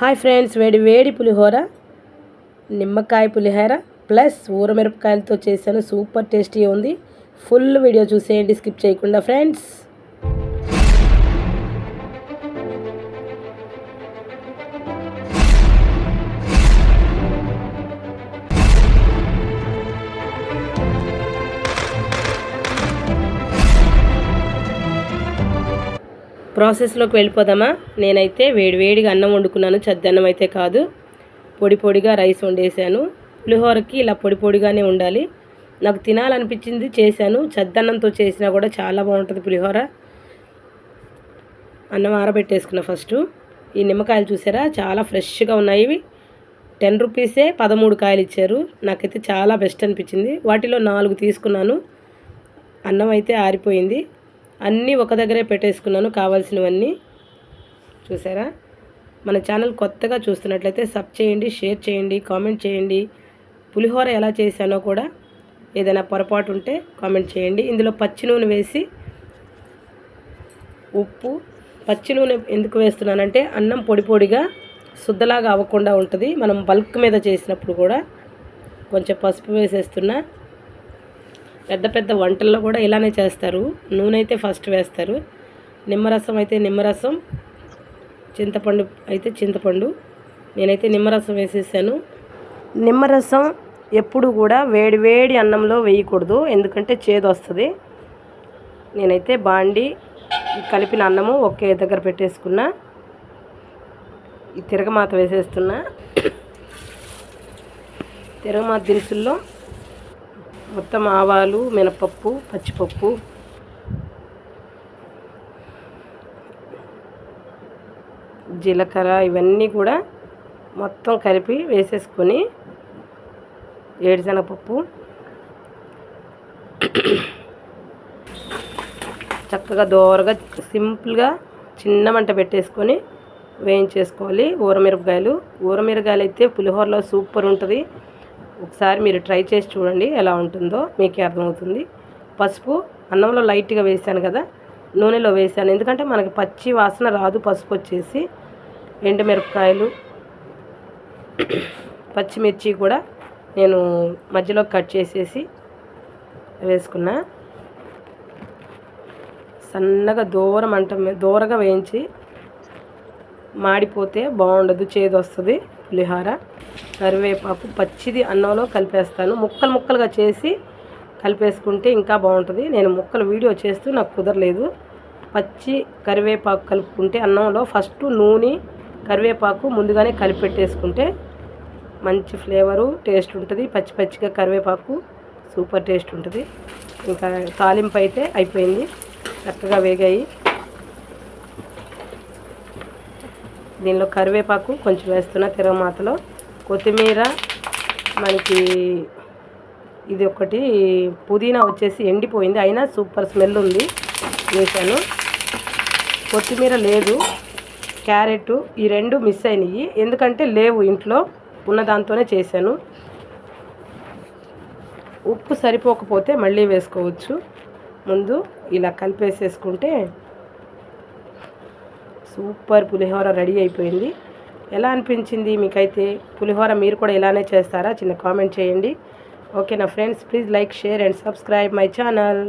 Hi friends, వేడి వేడి పులిహోర, నిమ్మకాయ పులిహోర ప్లస్ ఊరమిరపకాయలతో చేశాను. సూపర్ టేస్టీ ఉంది. ఫుల్ వీడియో చూసేయండి, స్కిప్ చేయకుండా ఫ్రెండ్స్. ప్రాసెస్లోకి వెళ్ళిపోదామా. నేనైతే వేడివేడిగా అన్నం వండుకున్నాను. చద్దన్నం అయితే కాదు, పొడి పొడిగా రైస్ వండేసాను. పులిహోరకి ఇలా పొడి పొడిగానే ఉండాలి. నాకు తినాలనిపించింది, చేశాను. చద్దన్నంతో చేసినా కూడా చాలా బాగుంటుంది పులిహోర. అన్నం ఆరబెట్టేసుకున్నా ఫస్ట్. ఈ నిమ్మకాయలు చూసారా, చాలా ఫ్రెష్గా ఉన్నాయి. ఇవి 10 రూపీసే 13 కాయలు ఇచ్చారు. నాకైతే చాలా బెస్ట్ అనిపించింది. వాటిలో 4 తీసుకున్నాను. అన్నం అయితే ఆరిపోయింది. అన్నీ ఒక దగ్గరే పెట్టేసుకున్నాను, కావాల్సినవన్నీ. చూసారా, మన ఛానల్ కొత్తగా చూస్తున్నట్లయితే సబ్ చేయండి, షేర్ చేయండి, కామెంట్ చేయండి. పులిహోర ఎలా చేశానో కూడా ఏదైనా పొరపాటు ఉంటే కామెంట్ చేయండి. ఇందులో పచ్చి నూనె వేసి, ఉప్పు, పచ్చి నూనె ఎందుకు వేస్తున్నానంటే అన్నం పొడి పొడిగా శుద్ధలాగా అవ్వకుండా ఉంటుంది. మనం బల్క్ మీద చేసినప్పుడు కూడా కొంచెం పసుపు వేసేస్తున్నా. పెద్ద పెద్ద వంటల్లో కూడా ఇలానే చేస్తారు. నూనె అయితే ఫస్ట్ వేస్తారు. నిమ్మరసం అయితే నిమ్మరసం, చింతపండు అయితే చింతపండు. నేనైతే నిమ్మరసం వేసేసాను. నిమ్మరసం ఎప్పుడు కూడా వేడి వేడి అన్నంలో వేయకూడదు, ఎందుకంటే చేదు వస్తుంది. నేనైతే బాండి కలిపిన అన్నము ఒకే దగ్గర పెట్టేసుకున్నా. ఈ తిరగమాత వేసేస్తున్నా. తిరగమాత దినుసుల్లో మొత్తం ఆవాలు, మినపప్పు, పచ్చిపప్పు, జీలకర్ర ఇవన్నీ కూడా మొత్తం కలిపి వేసేసుకొని, ఏడుశనగపప్పు చక్కగా దోరగా సింపుల్గా చిన్న మంట పెట్టేసుకొని వేయించేసుకోవాలి. ఊరమిరపకాయలు అయితే పులిహోరలో సూపర్ ఉంటుంది. ఒకసారి మీరు ట్రై చేసి చూడండి, ఎలా ఉంటుందో మీకే అర్థమవుతుంది. పసుపు అన్నంలో లైట్గా వేసాను కదా, నూనెలో వేసాను, ఎందుకంటే మనకి పచ్చి వాసన రాదు. పసుపు వచ్చేసి ఎండుమిరపకాయలు, పచ్చిమిర్చి కూడా నేను మధ్యలో కట్ చేసేసి వేసుకున్నా. సన్నగా దూరగా వేయించి, మాడిపోతే బాగుండదు, చేదు వస్తుంది పులిహోర. కరివేపాకు పచ్చిది అన్నంలో కలిపేస్తాను. ముక్కలుగా చేసి కలిపేసుకుంటే ఇంకా బాగుంటుంది. నేను ముక్కలు వీడియో చేస్తూ నాకు కుదరలేదు. పచ్చి కరివేపాకు కలుపుకుంటే అన్నంలో ఫస్ట్ నూనె, కరివేపాకు ముందుగానే కలిపెట్టేసుకుంటే మంచి ఫ్లేవరు, టేస్ట్ ఉంటుంది. పచ్చిగా కరివేపాకు సూపర్ టేస్ట్ ఉంటుంది. ఇంకా తాలింపు అయితే అయిపోయింది, చక్కగా వేగాయి. దీనిలో కరివేపాకు కొంచెం వేస్తున్నా తిరగమాతలో. కొత్తిమీర, మనకి ఇది ఒకటి పుదీనా వచ్చేసి ఎండిపోయింది, అయినా సూపర్ స్మెల్ ఉంది, వేసాను. కొత్తిమీర లేదు, క్యారెట్ ఈ 2 మిస్ అయినాయి, ఎందుకంటే లేవు ఇంట్లో, ఉన్న దాంతోనే చేశాను. ఉప్పు సరిపోకపోతే మళ్ళీ వేసుకోవచ్చు. ముందు ఇలా కలిపేసేసుకుంటే సూపర్ పులిహోర రెడీ అయిపోయింది. ఎలా అనిపించింది మీకైతే పులిహోర? మీరు కూడా ఇలానే చేస్తారా? చిన్న కామెంట్ చేయండి. ఓకేనా friends, please like, share and subscribe my channel.